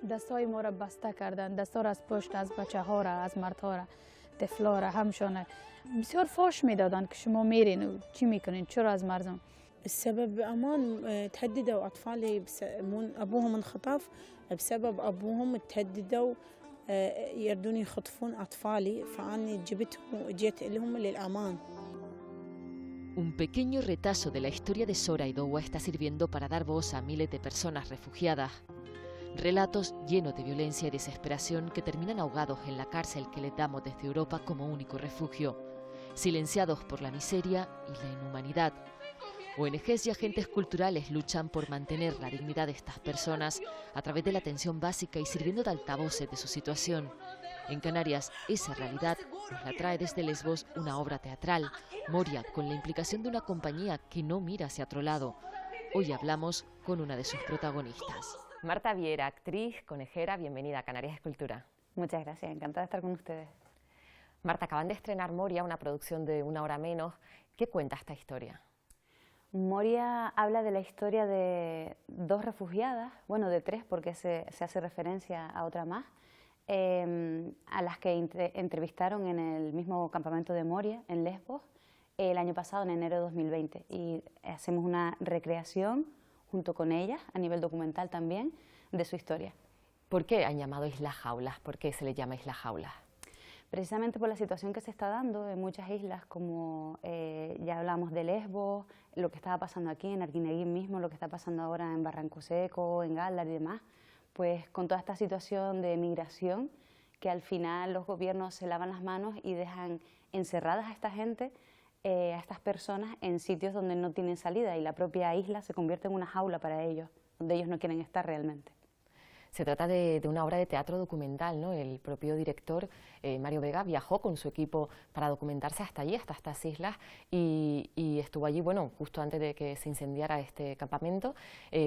دستای ما را بسته کردن، دستا را از پشت، از بچه ها را، از مردها را، طفلا را، همشان بسیار فاش میدادن که شما میرین و چی میکنین، چرا از مردم. بسبب أمان تهددوا أطفالي أبوهم انخطف بسبب أبوهم تهددوا يردون يخطفون أطفالي فأنا جبتهم وجيت لهم للأمان. Un pequeño retazo de la historia de Sora Idoua está sirviendo para dar voz a miles de personas refugiadas. Relatos llenos de violencia y desesperación que terminan ahogados en la cárcel que les damos desde Europa como único refugio, silenciados por la miseria y la inhumanidad. ONGs y agentes culturales luchan por mantener la dignidad de estas personas a través de la atención básica y sirviendo de altavoces de su situación. En Canarias, esa realidad nos la trae desde Lesbos una obra teatral, Moria, con la implicación de una compañía que no mira hacia otro lado. Hoy hablamos con una de sus protagonistas. Marta Viera, actriz, conejera, bienvenida a Canarias Escultura. Muchas gracias, encantada de estar con ustedes. Marta, acaban de estrenar Moria, una producción de Una hora menos. ¿Qué cuenta esta historia? Moria habla de la historia de dos refugiadas, bueno, de tres porque se hace referencia a otra más, a las que entrevistaron en el mismo campamento de Moria, en Lesbos, el año pasado, en enero de 2020. Y hacemos una recreación junto con ellas, a nivel documental también, de su historia. ¿Por qué han llamado Islas Jaulas? ¿Por qué se les llama Islas Jaulas? Precisamente por la situación que se está dando en muchas islas, como ya hablamos de Lesbos, lo que estaba pasando aquí en Arguineguín mismo, lo que está pasando ahora en Barranco Seco, en Gáldar y demás, pues con toda esta situación de migración, que al final los gobiernos se lavan las manos y dejan encerradas a esta gente, a estas personas en sitios donde no tienen salida, y la propia isla se convierte en una jaula para ellos, donde ellos no quieren estar realmente. Se trata de una obra de teatro documental, ¿no? El propio director, Mario Vega, viajó con su equipo para documentarse hasta allí, hasta estas islas, y estuvo allí, bueno, justo antes de que se incendiara este campamento.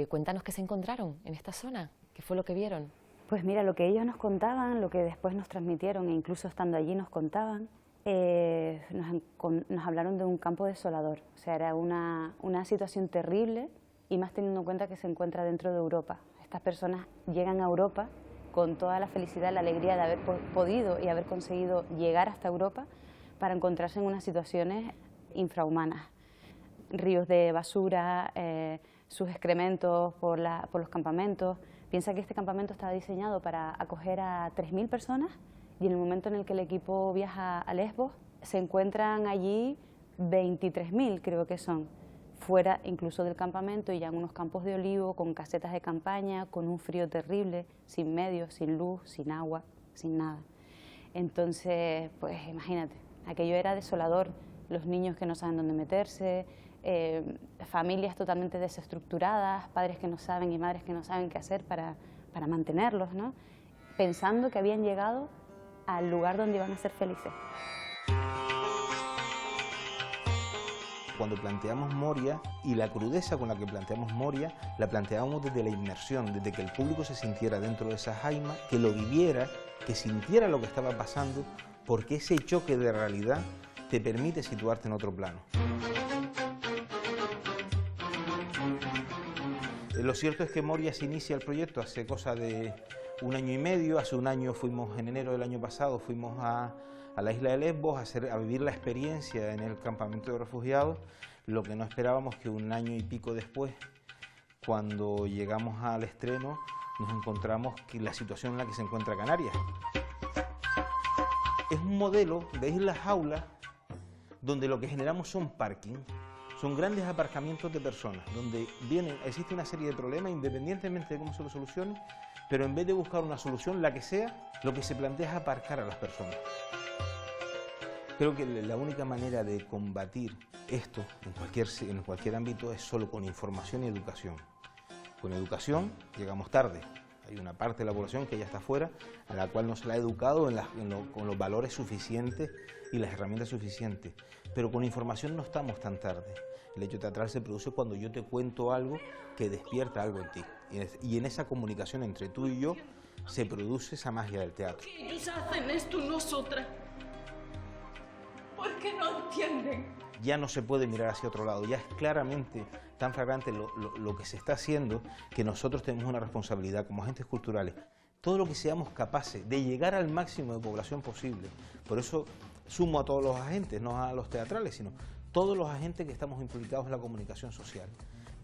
Cuéntanos qué se encontraron en esta zona, qué fue lo que vieron. Pues mira, lo que ellos nos contaban, lo que después nos transmitieron, e incluso estando allí nos contaban, nos hablaron de un campo desolador. O sea, era una situación terrible, y más teniendo en cuenta que se encuentra dentro de Europa. Estas personas llegan a Europa con toda la felicidad, la alegría de haber podido y haber conseguido llegar hasta Europa para encontrarse en unas situaciones infrahumanas. Ríos de basura, sus excrementos por los campamentos. Piensa que este campamento estaba diseñado para acoger a 3.000 personas, y en el momento en el que el equipo viaja a Lesbos se encuentran allí 23.000, creo que son, fuera incluso del campamento, y ya en unos campos de olivo, con casetas de campaña, con un frío terrible, sin medios, sin luz, sin agua, sin nada. Entonces, pues imagínate, aquello era desolador, los niños que no saben dónde meterse, familias totalmente desestructuradas, padres que no saben y madres que no saben qué hacer para mantenerlos, ¿no? Pensando que habían llegado al lugar donde iban a ser felices. Cuando planteamos Moria, y la crudeza con la que planteamos Moria, la planteábamos desde la inmersión, desde que el público se sintiera dentro de esa jaima, que lo viviera, que sintiera lo que estaba pasando, porque ese choque de realidad te permite situarte en otro plano. Lo cierto es que Moria se inicia el proyecto hace cosa de 1 año y medio. Hace 1 año fuimos, en enero del año pasado, fuimos a la isla de Lesbos a vivir la experiencia en el campamento de refugiados. Lo que no esperábamos que 1 año y pico después, cuando llegamos al estreno, nos encontramos que la situación en la que se encuentra Canarias. Es un modelo de islas jaula donde lo que generamos son parking, son grandes aparcamientos de personas, donde existe una serie de problemas independientemente de cómo se lo solucione, pero en vez de buscar una solución, la que sea, lo que se plantea es aparcar a las personas. Creo que la única manera de combatir esto en cualquier ámbito es solo con información y educación. Con educación llegamos tarde. Hay una parte de la población que ya está fuera, a la cual no se la ha educado con los valores suficientes y las herramientas suficientes. Pero con información no estamos tan tarde. El hecho teatral se produce cuando yo te cuento algo que despierta algo en ti. Y en esa comunicación entre tú y yo se produce esa magia del teatro. Ellos hacen esto, nosotras. ¿Por qué no entienden? Ya no se puede mirar hacia otro lado, ya es claramente tan flagrante lo que se está haciendo, que nosotros tenemos una responsabilidad como agentes culturales todo lo que seamos capaces de llegar al máximo de población posible. Por eso sumo a todos los agentes, no a los teatrales, sino todos los agentes que estamos implicados en la comunicación social.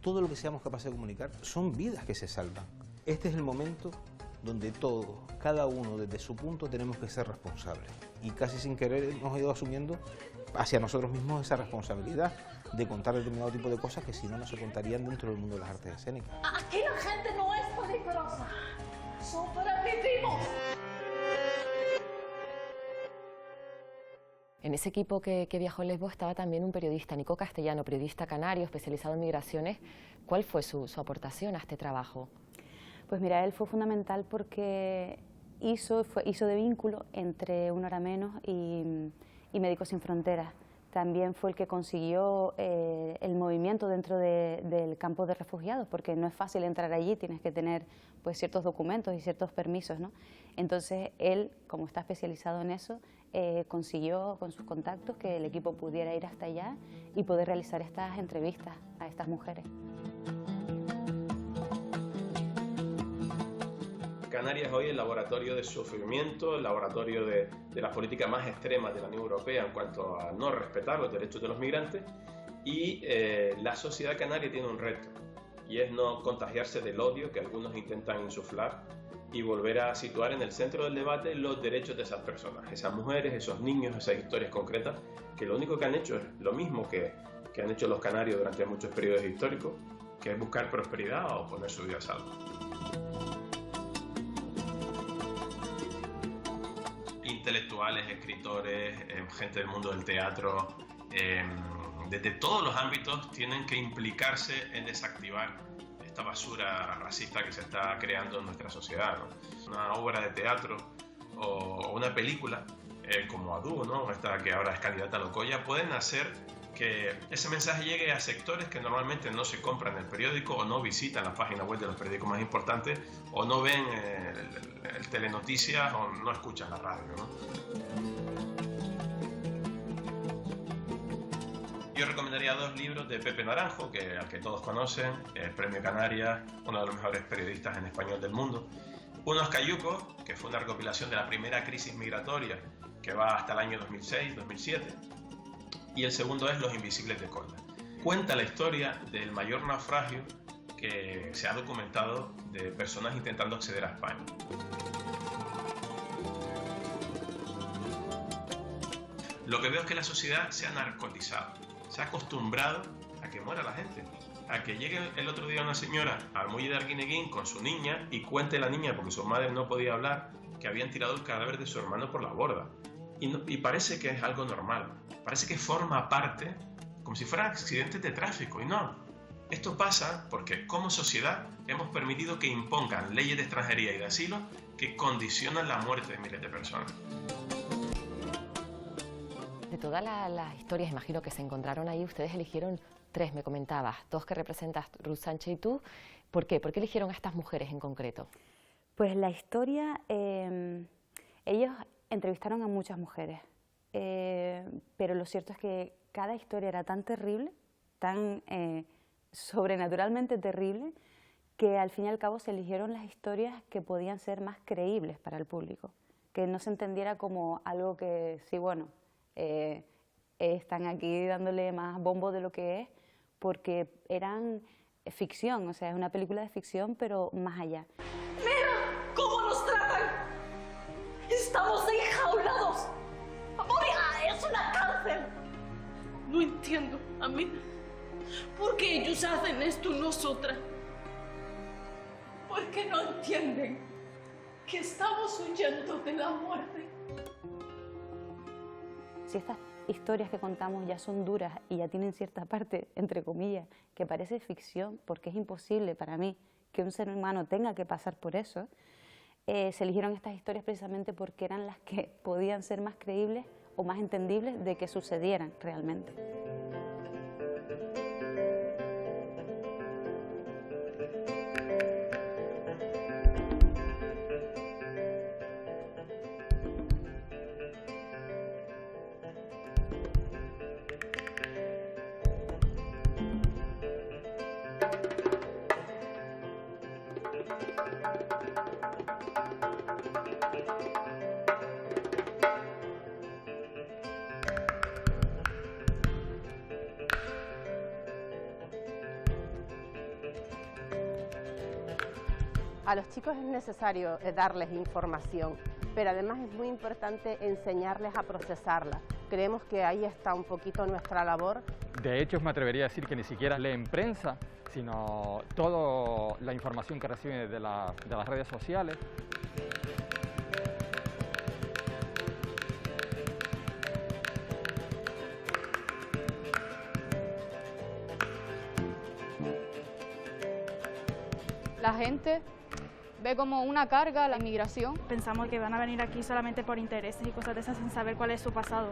Todo lo que seamos capaces de comunicar son vidas que se salvan. Este es el momento donde todos, cada uno desde su punto, tenemos que ser responsables. Y casi sin querer hemos ido asumiendo hacia nosotros mismos esa responsabilidad de contar determinado tipo de cosas que si no, no se contarían dentro del mundo de las artes escénicas. Aquí la gente no es peligrosa. Sobrevivimos. En ese equipo que viajó a Lesbos estaba también un periodista, Nico Castellano, periodista canario especializado en migraciones. ¿Cuál fue su aportación a este trabajo? Pues mira, él fue fundamental porque hizo de vínculo entre Una Hora Menos y Médicos Sin Fronteras. También fue el que consiguió el movimiento dentro del campo de refugiados, porque no es fácil entrar allí, tienes que tener pues ciertos documentos y ciertos permisos, ¿no? Entonces él, como está especializado en eso, consiguió con sus contactos que el equipo pudiera ir hasta allá y poder realizar estas entrevistas a estas mujeres. Canarias hoy es el laboratorio de sufrimiento, el laboratorio de las políticas más extremas de la Unión Europea en cuanto a no respetar los derechos de los migrantes, y la sociedad canaria tiene un reto, y es no contagiarse del odio que algunos intentan insuflar y volver a situar en el centro del debate los derechos de esas personas, esas mujeres, esos niños, esas historias concretas, que lo único que han hecho es lo mismo que han hecho los canarios durante muchos periodos históricos, que es buscar prosperidad o poner su vida a salvo. Intelectuales, escritores, gente del mundo del teatro, desde todos los ámbitos tienen que implicarse en desactivar esta basura racista que se está creando en nuestra sociedad, ¿no? Una obra de teatro o una película como Adu, ¿no? Esta que ahora es candidata a Locoya, pueden hacer que ese mensaje llegue a sectores que normalmente no se compran el periódico o no visitan la página web de los periódicos más importantes o no ven el telenoticias o no escuchan la radio, ¿no? Yo recomendaría dos libros de Pepe Naranjo, al que todos conocen, el Premio Canarias, uno de los mejores periodistas en español del mundo. Uno es Cayuco, que fue una recopilación de la primera crisis migratoria que va hasta el año 2006-2007. Y el segundo es Los Invisibles de Kolda. Cuenta la historia del mayor naufragio que se ha documentado de personas intentando acceder a España. Lo que veo es que la sociedad se ha narcotizado, se ha acostumbrado a que muera la gente, a que llegue el otro día una señora al muelle de Arguineguín con su niña y cuente la niña, porque su madre no podía hablar, que habían tirado el cadáver de su hermano por la borda. Y parece que es algo normal, parece que forma parte, como si fueran accidentes de tráfico, y no. Esto pasa porque como sociedad hemos permitido que impongan leyes de extranjería y de asilo que condicionan la muerte de miles de personas. De todas las historias, imagino que se encontraron ahí, ustedes eligieron 3, me comentabas, 2 que representas, Ruth Sánchez y tú. ¿Por qué? ¿Por qué eligieron a estas mujeres en concreto? Pues la historia, ellos entrevistaron a muchas mujeres, pero lo cierto es que cada historia era tan terrible, tan sobrenaturalmente terrible, que al fin y al cabo se eligieron las historias que podían ser más creíbles para el público, que no se entendiera como algo que, sí, bueno, están aquí dándole más bombo de lo que es, porque eran ficción, o sea, es una película de ficción, pero más allá. ¡Mira cómo nos tratan! ¡Estamos enjaulados! ¡Moria, es una cárcel! No entiendo, a mí, ¿por qué ellos hacen esto y nosotras? ¿Por qué no entienden que estamos huyendo de la muerte? Si estas historias que contamos ya son duras y ya tienen cierta parte, entre comillas, que parece ficción, porque es imposible para mí que un ser humano tenga que pasar por eso, se eligieron estas historias precisamente porque eran las que podían ser más creíbles o más entendibles de que sucedieran realmente. A los chicos es necesario darles información, pero además es muy importante enseñarles a procesarla. Creemos que ahí está un poquito nuestra labor. De hecho, me atrevería a decir que ni siquiera leen prensa, sino toda la información que reciben de las redes sociales. La gente ve como una carga la inmigración. Pensamos que van a venir aquí solamente por intereses y cosas de esas sin saber cuál es su pasado.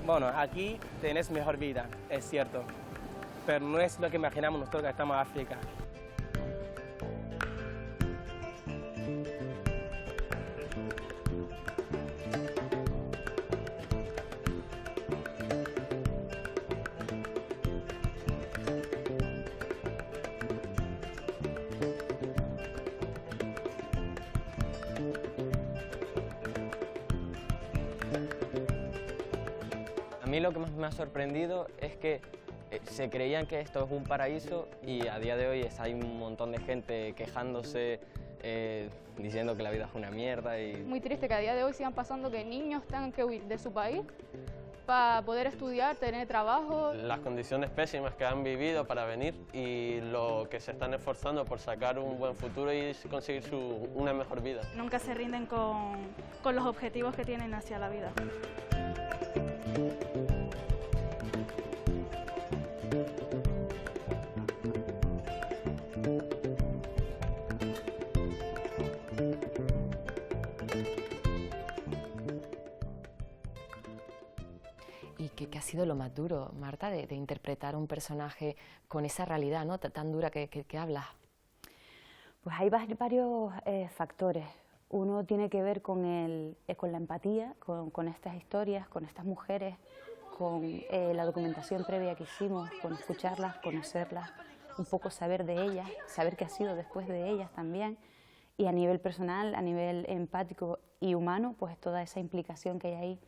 Bueno, aquí tenés mejor vida, es cierto, pero no es lo que imaginamos nosotros que estamos en África. A mí lo que más me ha sorprendido es que se creían que esto es un paraíso y a día de hoy hay un montón de gente quejándose, diciendo que la vida es una mierda. Muy triste que a día de hoy sigan pasando que niños tengan que huir de su país para poder estudiar, tener trabajo. Las condiciones pésimas que han vivido para venir y lo que se están esforzando por sacar un buen futuro y conseguir una mejor vida. Nunca se rinden con los objetivos que tienen hacia la vida. ¿Y qué ha sido lo más duro, Marta, de interpretar un personaje con esa realidad, ¿no?, tan dura que hablas? Pues hay varios factores. Uno tiene que ver con la empatía, con estas historias, con estas mujeres, con la documentación previa que hicimos, con escucharlas, conocerlas, un poco saber de ellas, saber qué ha sido después de ellas también. Y a nivel personal, a nivel empático y humano, pues toda esa implicación que hay ahí.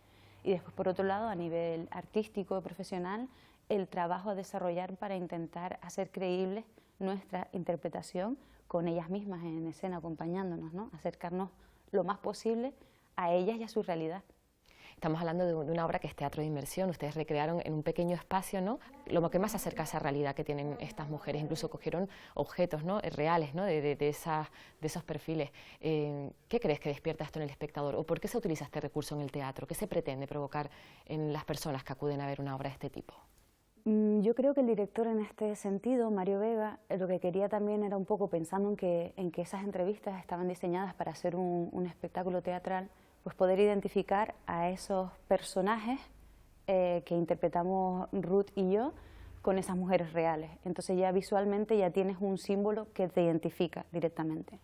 Y después, por otro lado, a nivel artístico y profesional, el trabajo a desarrollar para intentar hacer creíble nuestra interpretación con ellas mismas en escena, acompañándonos, ¿no? Acercarnos lo más posible a ellas y a su realidad. Estamos hablando de una obra que es teatro de inmersión. Ustedes recrearon en un pequeño espacio, ¿no?, lo que más se acerca a esa realidad que tienen estas mujeres. Incluso cogieron objetos, ¿no?, reales, ¿no?, de esos perfiles. ¿Qué crees que despierta esto en el espectador? ¿O por qué se utiliza este recurso en el teatro? ¿Qué se pretende provocar en las personas que acuden a ver una obra de este tipo? Yo creo que el director en este sentido, Mario Vega, lo que quería también era un poco pensando en que esas entrevistas estaban diseñadas para hacer un espectáculo teatral, pues poder identificar a esos personajes que interpretamos Ruth y yo con esas mujeres reales. Entonces ya visualmente ya tienes un símbolo que te identifica directamente.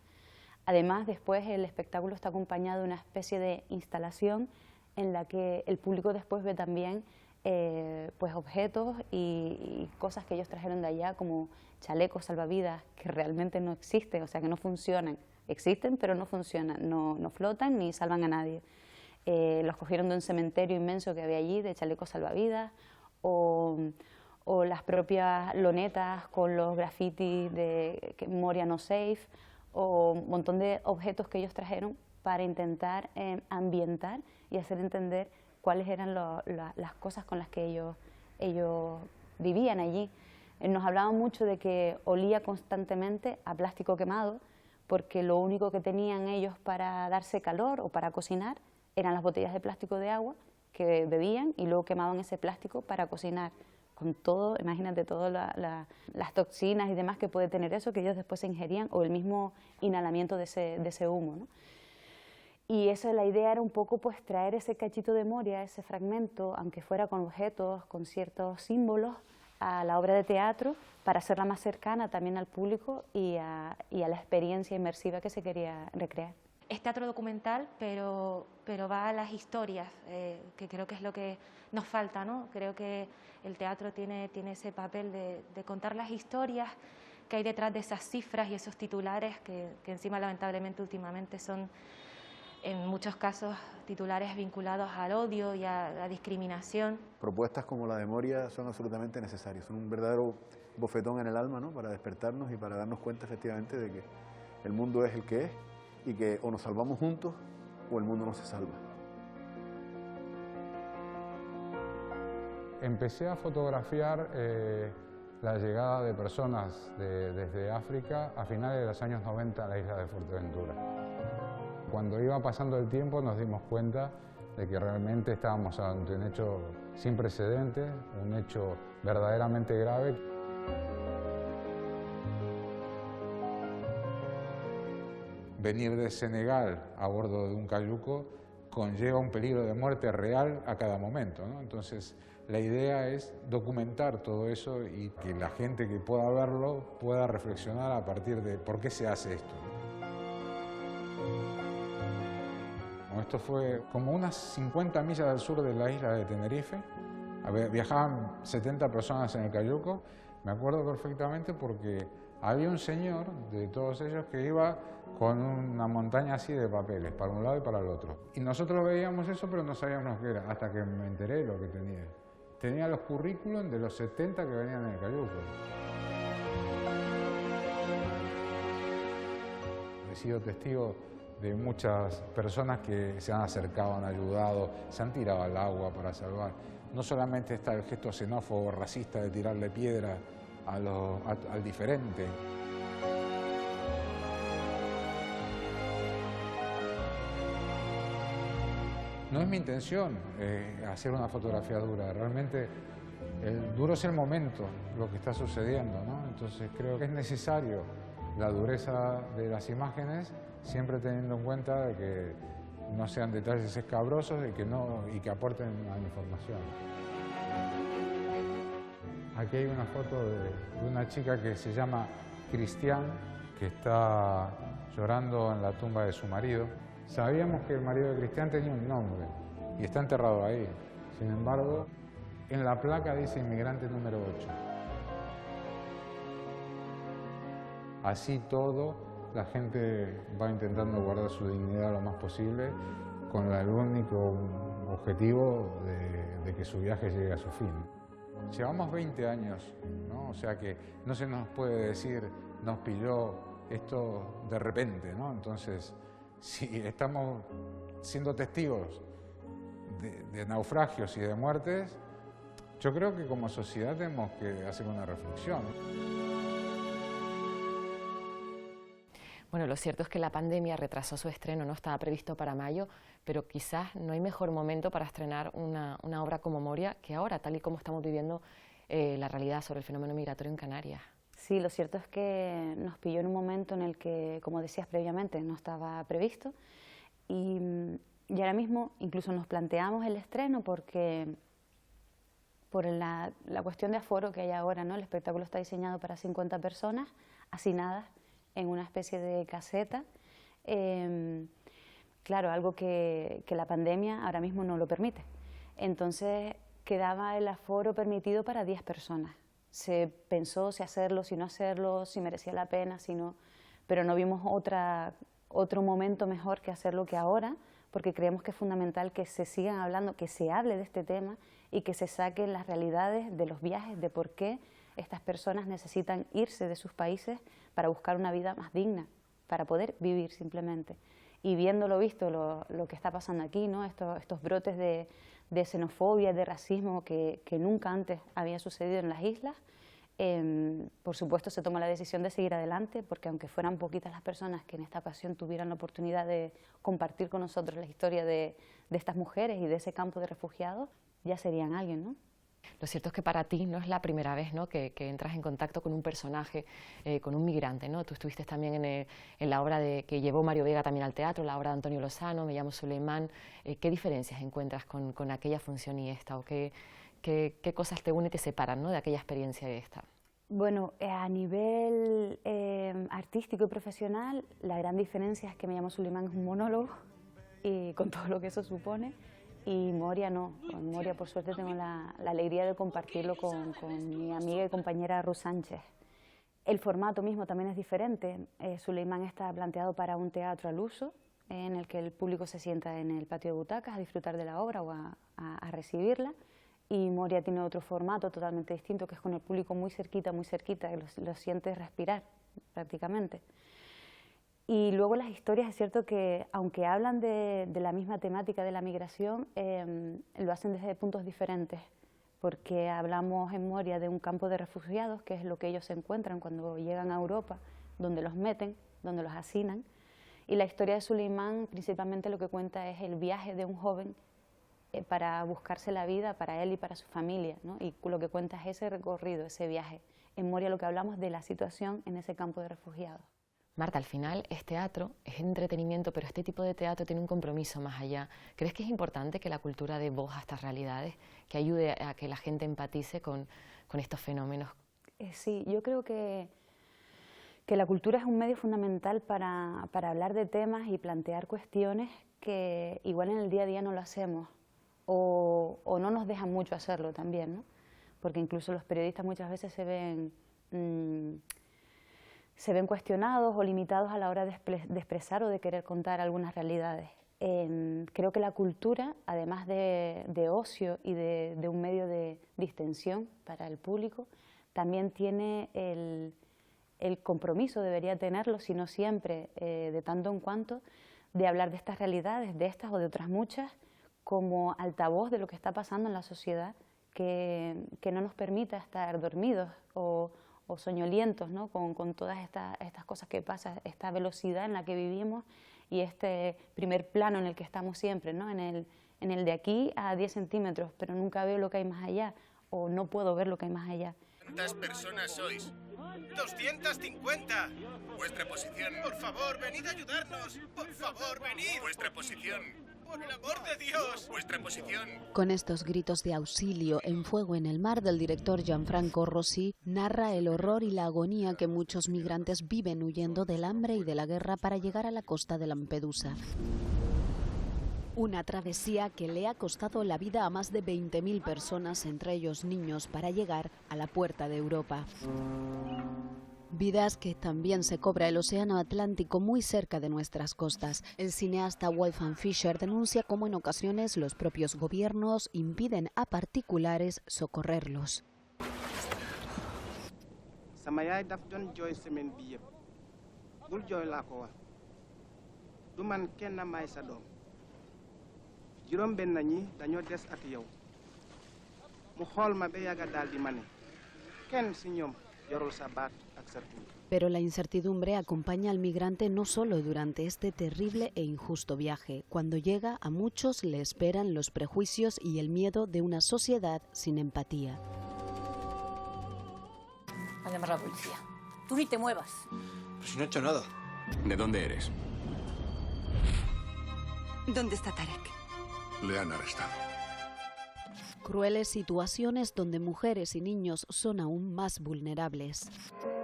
Además, después el espectáculo está acompañado de una especie de instalación en la que el público después ve también pues objetos y cosas que ellos trajeron de allá, como chalecos salvavidas que realmente no existen, o sea que no funcionan. Existen, pero no funcionan, no flotan ni salvan a nadie. Los cogieron de un cementerio inmenso que había allí, de chalecos salvavidas, o las propias lonetas con los grafitis de Moria no safe, o un montón de objetos que ellos trajeron para intentar ambientar y hacer entender cuáles eran las cosas con las que ellos vivían allí. Nos hablaban mucho de que olía constantemente a plástico quemado, porque lo único que tenían ellos para darse calor o para cocinar eran las botellas de plástico de agua que bebían y luego quemaban ese plástico para cocinar, con todo, imagínate, todas las toxinas y demás que puede tener eso, que ellos después se ingerían, o el mismo inhalamiento de ese humo, ¿no? Y eso, la idea era un poco pues traer ese cachito de Moria, ese fragmento, aunque fuera con objetos, con ciertos símbolos, a la obra de teatro para hacerla más cercana también al público y a la experiencia inmersiva que se quería recrear. Es teatro documental, pero va a las historias, que creo que es lo que nos falta, ¿no? Creo que el teatro tiene ese papel de contar las historias que hay detrás de esas cifras y esos titulares que encima lamentablemente últimamente son en muchos casos titulares vinculados al odio y a la discriminación. Propuestas como la de Moria son absolutamente necesarias, son un verdadero bofetón en el alma, ¿no?, para despertarnos y para darnos cuenta efectivamente de que el mundo es el que es y que o nos salvamos juntos o el mundo no se salva. Empecé a fotografiar la llegada de personas desde África a finales de los años 90 a la isla de Fuerteventura. Cuando iba pasando el tiempo nos dimos cuenta de que realmente estábamos ante un hecho sin precedentes, un hecho verdaderamente grave. Venir de Senegal a bordo de un cayuco conlleva un peligro de muerte real a cada momento, ¿no? Entonces, la idea es documentar todo eso y que la gente que pueda verlo pueda reflexionar a partir de por qué se hace esto. Esto fue como unas 50 millas al sur de la isla de Tenerife. Viajaban 70 personas en el cayuco. Me acuerdo perfectamente porque había un señor de todos ellos que iba con una montaña así de papeles, para un lado y para el otro. Y nosotros veíamos eso, pero no sabíamos lo que era, hasta que me enteré de lo que tenía. Tenía los currículums de los 70 que venían en el cayuco. He sido testigo de muchas personas que se han acercado, han ayudado, se han tirado al agua para salvar. No solamente está el gesto xenófobo, racista de tirarle piedra al diferente. No es mi intención hacer una fotografía dura, realmente duro es el momento, lo que está sucediendo, ¿no? Entonces creo que es necesario la dureza de las imágenes, siempre teniendo en cuenta de que no sean detalles escabrosos y que aporten a la información. Aquí hay una foto de una chica que se llama Cristian, que está llorando en la tumba de su marido. Sabíamos que el marido de Cristian tenía un nombre y está enterrado ahí. Sin embargo, en la placa dice inmigrante número 8. Así todo, la gente va intentando guardar su dignidad lo más posible con el único objetivo de que su viaje llegue a su fin. Llevamos 20 años, ¿no? O sea que no se nos puede decir, nos pilló esto de repente, ¿no? Entonces, si estamos siendo testigos de naufragios y de muertes, yo creo que como sociedad tenemos que hacer una reflexión. Bueno, lo cierto es que la pandemia retrasó su estreno, no estaba previsto para mayo, pero quizás no hay mejor momento para estrenar una obra como Moria que ahora, tal y como estamos viviendo la realidad sobre el fenómeno migratorio en Canarias. Sí, lo cierto es que nos pilló en un momento en el que, como decías previamente, no estaba previsto y ahora mismo incluso nos planteamos el estreno porque por la cuestión de aforo que hay ahora, ¿no? El espectáculo está diseñado para 50 personas hacinadas en una especie de caseta. Claro, algo que la pandemia ahora mismo no lo permite. Entonces quedaba el aforo permitido para 10 personas. Se pensó si hacerlo, si no hacerlo, si merecía la pena, si no, pero no vimos otro momento mejor que hacerlo que ahora, porque creemos que es fundamental que se sigan hablando, que se hable de este tema y que se saquen las realidades de los viajes, de por qué estas personas necesitan irse de sus países para buscar una vida más digna, para poder vivir simplemente. Y viendo lo visto, lo que está pasando aquí, ¿no? Estos brotes de xenofobia, de racismo que nunca antes había sucedido en las islas, por supuesto se toma la decisión de seguir adelante, porque aunque fueran poquitas las personas que en esta ocasión tuvieran la oportunidad de compartir con nosotros la historia de estas mujeres y de ese campo de refugiados, ya serían alguien, ¿no? Lo cierto es que para ti no es la primera vez, ¿no?, que entras en contacto con un personaje, con un migrante, ¿no? Tú estuviste también en la obra que llevó Mario Vega también al teatro, la obra de Antonio Lozano, Me llamo Suleimán. ¿Qué diferencias encuentras con aquella función y esta? ¿O qué cosas te unen y te separan, ¿no?, de aquella experiencia y de esta? Bueno, a nivel artístico y profesional, la gran diferencia es que Me llamo Suleimán es un monólogo, y con todo lo que eso supone. Y Moria no, con Moria por suerte tengo la alegría de compartirlo con mi amiga y compañera Ruth Sánchez. El formato mismo también es diferente. Suleimán está planteado para un teatro al uso, en el que el público se sienta en el patio de butacas a disfrutar de la obra o a recibirla. Y Moria tiene otro formato totalmente distinto, que es con el público muy cerquita, que lo sientes respirar prácticamente. Y luego las historias, es cierto que aunque hablan de la misma temática de la migración, lo hacen desde puntos diferentes, porque hablamos en Moria de un campo de refugiados, que es lo que ellos se encuentran cuando llegan a Europa, donde los meten, donde los hacinan. Y la historia de Suleimán principalmente lo que cuenta es el viaje de un joven para buscarse la vida para él y para su familia, ¿no? Y lo que cuenta es ese recorrido, ese viaje. En Moria lo que hablamos de la situación en ese campo de refugiados. Marta, al final es teatro, es entretenimiento, pero este tipo de teatro tiene un compromiso más allá. ¿Crees que es importante que la cultura dé voz a estas realidades, que ayude a que la gente empatice con estos fenómenos? Sí, yo creo que la cultura es un medio fundamental para hablar de temas y plantear cuestiones que igual en el día a día no lo hacemos o no nos dejan mucho hacerlo también, ¿no? Porque incluso los periodistas muchas veces se ven cuestionados o limitados a la hora de expresar o de querer contar algunas realidades. Creo que la cultura, además de ocio y de un medio de distensión para el público, también tiene el compromiso, debería tenerlo, si no siempre, de tanto en cuanto, de hablar de estas realidades, de estas o de otras muchas, como altavoz de lo que está pasando en la sociedad, que no nos permita estar dormidos o soñolientos, ¿no? con todas estas cosas que pasan, esta velocidad en la que vivimos y este primer plano en el que estamos siempre, ¿no? en el de aquí a 10 centímetros, pero nunca veo lo que hay más allá o no puedo ver lo que hay más allá. ¿Cuántas personas sois? 250. Vuestra posición. Por favor, venid a ayudarnos. Por favor, venid. Vuestra posición. Por el amor de Dios. Vuestra posición. Con estos gritos de auxilio en Fuego en el mar del director Gianfranco Rosi, narra el horror y la agonía que muchos migrantes viven huyendo del hambre y de la guerra para llegar a la costa de Lampedusa. Una travesía que le ha costado la vida a más de 20.000 personas, entre ellos niños, para llegar a la puerta de Europa. Vidas que también se cobra el océano Atlántico muy cerca de nuestras costas. El cineasta Wolfgang Fischer denuncia cómo en ocasiones los propios gobiernos impiden a particulares socorrerlos. Pero la incertidumbre acompaña al migrante no solo durante este terrible e injusto viaje. Cuando llega, a muchos le esperan los prejuicios y el miedo de una sociedad sin empatía. A llamar a la policía. Tú ni te muevas. Pero si no he hecho nada. ¿De dónde eres? ¿Dónde está Tarek? Le han arrestado. Crueles situaciones donde mujeres y niños son aún más vulnerables.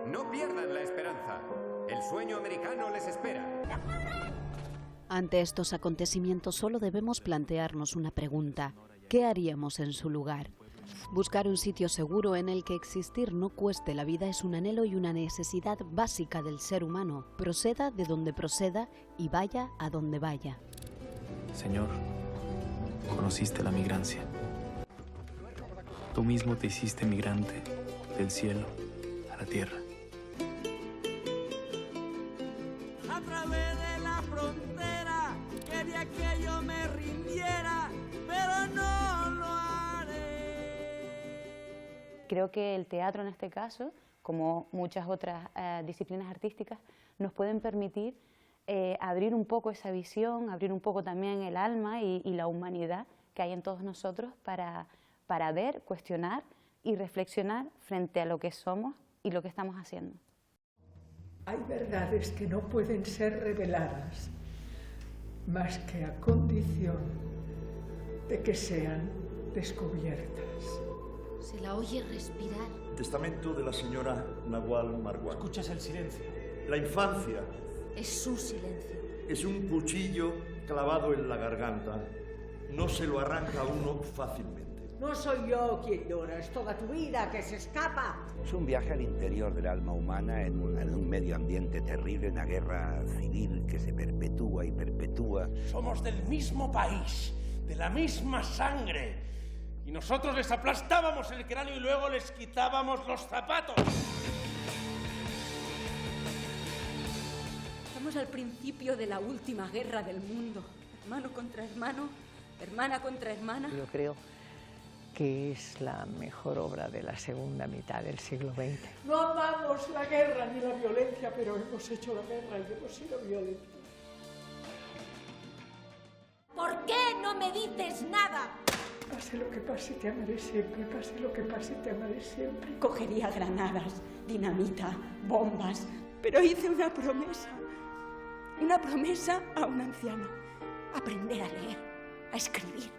No pierdan la esperanza. El sueño americano les espera. Ante estos acontecimientos solo debemos plantearnos una pregunta. ¿Qué haríamos en su lugar? Buscar un sitio seguro en el que existir no cueste la vida es un anhelo y una necesidad básica del ser humano. Proceda de donde proceda y vaya a donde vaya. Señor, conociste la migrancia. Tú mismo te hiciste migrante del cielo a la tierra. A través de la frontera quería que yo me rindiera, pero no lo haré. Creo que el teatro en este caso, como muchas otras disciplinas artísticas, nos pueden permitir abrir un poco esa visión, abrir un poco también el alma y la humanidad que hay en todos nosotros para ver, cuestionar y reflexionar frente a lo que somos y lo que estamos haciendo. Hay verdades que no pueden ser reveladas más que a condición de que sean descubiertas. Se la oye respirar. Testamento de la señora Nagual Marwan. Escuchas el silencio. La infancia. Es su silencio. Es un cuchillo clavado en la garganta. No se lo arranca a uno fácilmente. No soy yo quien llora, es toda tu vida que se escapa. Es un viaje al interior del alma humana en un medio ambiente terrible, una guerra civil que se perpetúa y perpetúa. Somos del mismo país, de la misma sangre. Y nosotros les aplastábamos el cráneo y luego les quitábamos los zapatos. Estamos al principio de la última guerra del mundo. Hermano contra hermano, hermana contra hermana. Yo creo que es la mejor obra de la segunda mitad del siglo XX. No amamos la guerra ni la violencia, pero hemos hecho la guerra y hemos sido violentos. ¿Por qué no me dices nada? Pase lo que pase, te amaré siempre. Pase lo que pase, te amaré siempre. Cogería granadas, dinamita, bombas, pero hice una promesa a una anciana. Aprender a leer, a escribir,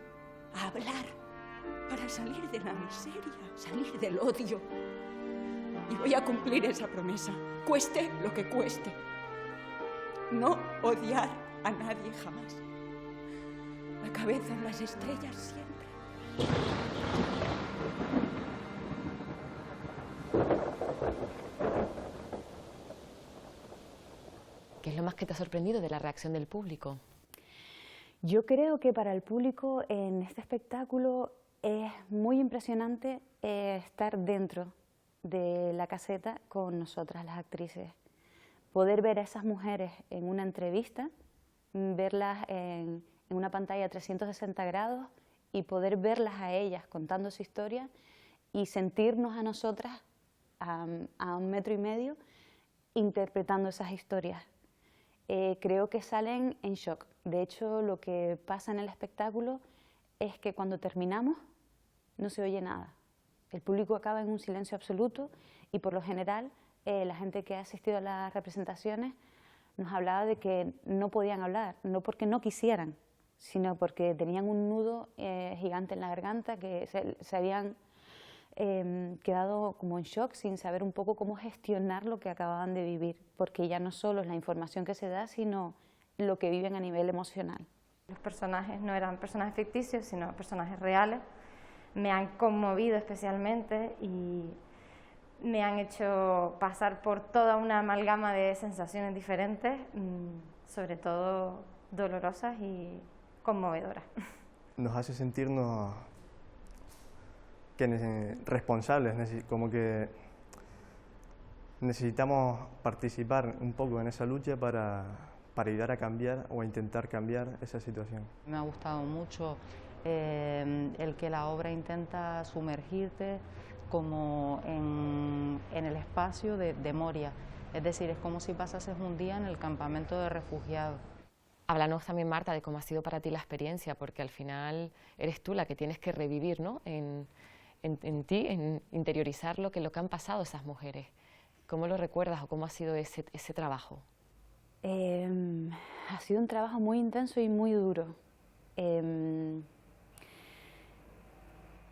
a hablar, para salir de la miseria, salir del odio. Y voy a cumplir esa promesa, cueste lo que cueste. No odiar a nadie jamás. La cabeza en las estrellas siempre. ¿Qué es lo más que te ha sorprendido de la reacción del público? Yo creo que para el público en este espectáculo es muy impresionante estar dentro de la caseta con nosotras, las actrices. Poder ver a esas mujeres en una entrevista, verlas en una pantalla a 360 grados y poder verlas a ellas contando su historia y sentirnos a nosotras a 1,5 metros interpretando esas historias. Creo que salen en shock. De hecho, lo que pasa en el espectáculo es que cuando terminamos no se oye nada. El público acaba en un silencio absoluto y por lo general la gente que ha asistido a las representaciones nos hablaba de que no podían hablar, no porque no quisieran, sino porque tenían un nudo gigante en la garganta, que se habían quedado como en shock sin saber un poco cómo gestionar lo que acababan de vivir, porque ya no solo es la información que se da, sino lo que viven a nivel emocional. Los personajes no eran personajes ficticios, sino personajes reales. Me han conmovido especialmente y me han hecho pasar por toda una amalgama de sensaciones diferentes, sobre todo dolorosas y conmovedoras. Nos hace sentirnos responsables, como que necesitamos participar un poco en esa lucha para ayudar a cambiar o a intentar cambiar esa situación. Me ha gustado mucho el que la obra intenta sumergirte como en el espacio de Moria, es decir, es como si pasases un día en el campamento de refugiados. Háblanos también, Marta, de cómo ha sido para ti la experiencia, porque al final eres tú la que tienes que revivir, ¿no? en ti, en interiorizar lo que han pasado esas mujeres. ¿Cómo lo recuerdas o cómo ha sido ese trabajo? Ha sido un trabajo muy intenso y muy duro.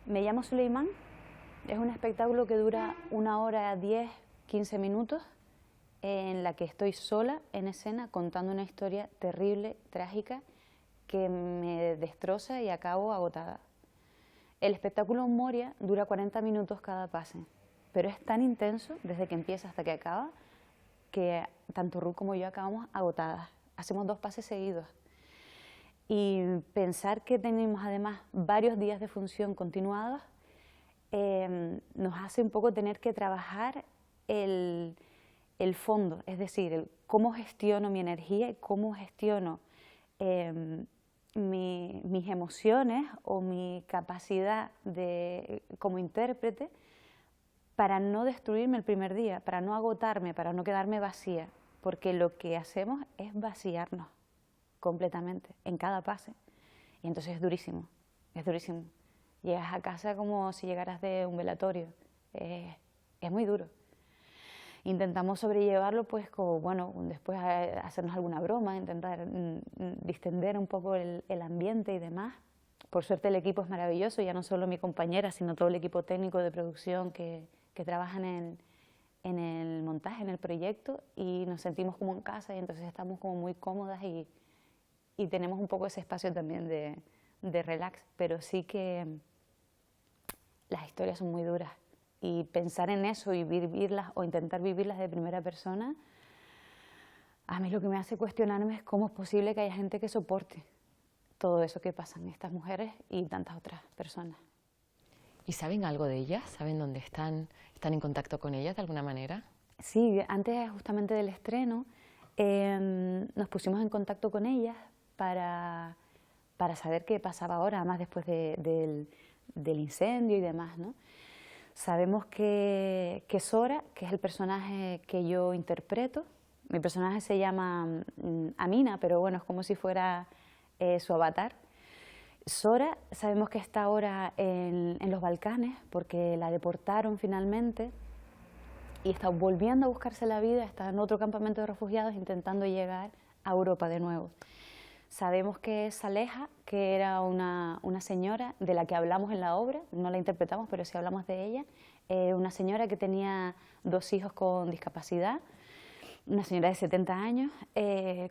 Me llamo Suleimán, es un espectáculo que dura 1 hora 10, 15 minutos, en la que estoy sola en escena contando una historia terrible, trágica, que me destroza y acabo agotada. El espectáculo Moria dura 40 minutos cada pase, pero es tan intenso desde que empieza hasta que acaba que tanto Ruth como yo acabamos agotadas. Hacemos 2 pases seguidos. Y pensar que tenemos además varios días de función continuados nos hace un poco tener que trabajar el fondo, es decir, cómo gestiono mi energía y cómo gestiono mis emociones o mi capacidad como intérprete para no destruirme el primer día, para no agotarme, para no quedarme vacía, porque lo que hacemos es vaciarnos completamente en cada pase. Y entonces es durísimo, es durísimo. Llegas a casa como si llegaras de un velatorio, es muy duro. Intentamos sobrellevarlo, pues, como, bueno, después hacernos alguna broma, intentar distender un poco el ambiente y demás. Por suerte el equipo es maravilloso, ya no solo mi compañera, sino todo el equipo técnico de producción que trabajan en el montaje, en el proyecto, y nos sentimos como en casa y entonces estamos como muy cómodas y tenemos un poco ese espacio también de relax, pero sí que las historias son muy duras. Y pensar en eso y vivirlas o intentar vivirlas de primera persona, a mí lo que me hace cuestionarme es cómo es posible que haya gente que soporte todo eso que pasan estas mujeres y tantas otras personas. ¿Y saben algo de ellas? ¿Saben dónde están? ¿Están en contacto con ellas de alguna manera? Sí, antes justamente del estreno nos pusimos en contacto con ellas para saber qué pasaba ahora, además después del incendio y demás, ¿no? Sabemos que Sora, que es el personaje que yo interpreto, mi personaje se llama Amina, pero bueno, es como si fuera su avatar. Sora, sabemos que está ahora en los Balcanes porque la deportaron finalmente y está volviendo a buscarse la vida, está en otro campamento de refugiados intentando llegar a Europa de nuevo. Sabemos que Saleha, que era una señora de la que hablamos en la obra, no la interpretamos, pero sí hablamos de ella, una señora que tenía 2 hijos con discapacidad, una señora de 70 años,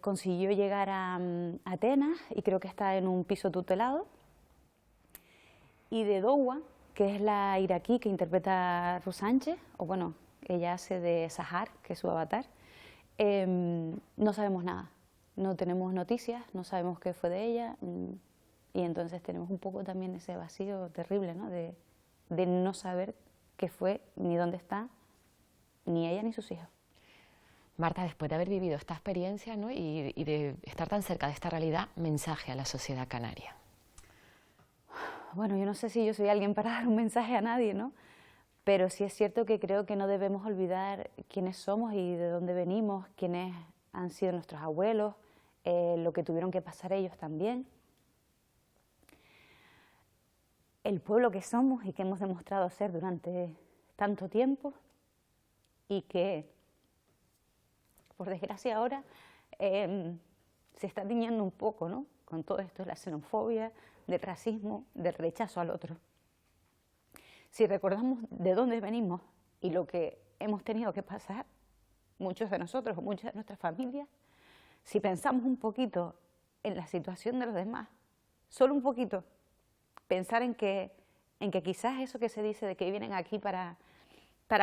consiguió llegar a Atenas y creo que está en un piso tutelado. Y de Douwa, que es la iraquí que interpreta Ruth Sánchez, o bueno, ella hace de Sahar, que es su avatar, no sabemos nada. No tenemos noticias, no sabemos qué fue de ella y entonces tenemos un poco también ese vacío terrible, ¿no? de no saber qué fue, ni dónde está, ni ella ni sus hijos. Marta, después de haber vivido esta experiencia, ¿no? y de estar tan cerca de esta realidad, mensaje a la sociedad canaria. Bueno, yo no sé si yo soy alguien para dar un mensaje a nadie, ¿no? Pero sí es cierto que creo que no debemos olvidar quiénes somos y de dónde venimos, quiénes han sido nuestros abuelos, lo que tuvieron que pasar ellos también. El pueblo que somos y que hemos demostrado ser durante tanto tiempo y que, por desgracia ahora, se está tiñendo un poco, ¿no? Con todo esto de la xenofobia, del racismo, del rechazo al otro. Si recordamos de dónde venimos y lo que hemos tenido que pasar, muchos de nosotros o muchas de nuestras familias, si pensamos un poquito en la situación de los demás, solo un poquito, pensar en que quizás eso que se dice de que vienen aquí para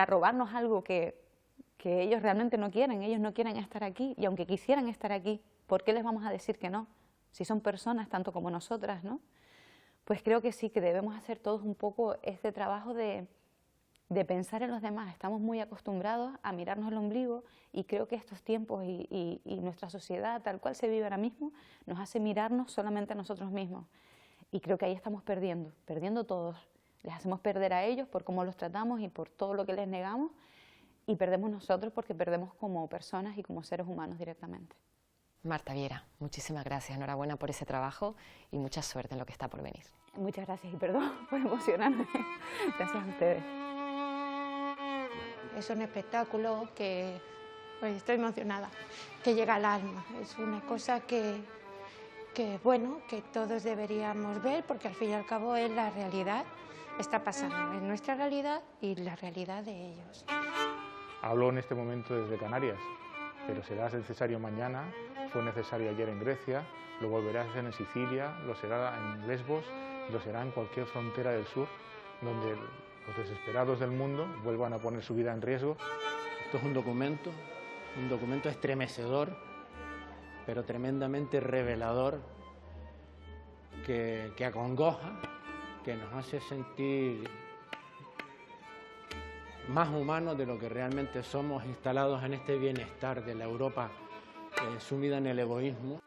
robarnos algo que ellos realmente no quieren, ellos no quieren estar aquí, y aunque quisieran estar aquí, ¿por qué les vamos a decir que no? Si son personas tanto como nosotras, ¿no? Pues creo que sí, que debemos hacer todos un poco este trabajo de pensar en los demás. Estamos muy acostumbrados a mirarnos el ombligo y creo que estos tiempos y nuestra sociedad, tal cual se vive ahora mismo, nos hace mirarnos solamente a nosotros mismos. Y creo que ahí estamos perdiendo todos. Les hacemos perder a ellos por cómo los tratamos y por todo lo que les negamos, y perdemos nosotros porque perdemos como personas y como seres humanos directamente. Marta Viera, muchísimas gracias, enhorabuena por ese trabajo y mucha suerte en lo que está por venir. Muchas gracias y perdón por emocionarme. Gracias a ustedes. Es un espectáculo que, pues estoy emocionada, que llega al alma. Es una cosa que bueno, que todos deberíamos ver, porque al fin y al cabo es la realidad, está pasando, es nuestra realidad y la realidad de ellos. Hablo en este momento desde Canarias, pero será necesario mañana, fue necesario ayer en Grecia, lo volverá a hacer en Sicilia, lo será en Lesbos, lo será en cualquier frontera del sur, donde los desesperados del mundo vuelvan a poner su vida en riesgo. Esto es un documento estremecedor, pero tremendamente revelador, que acongoja, que nos hace sentir más humanos de lo que realmente somos, instalados en este bienestar de la Europa sumida en el egoísmo.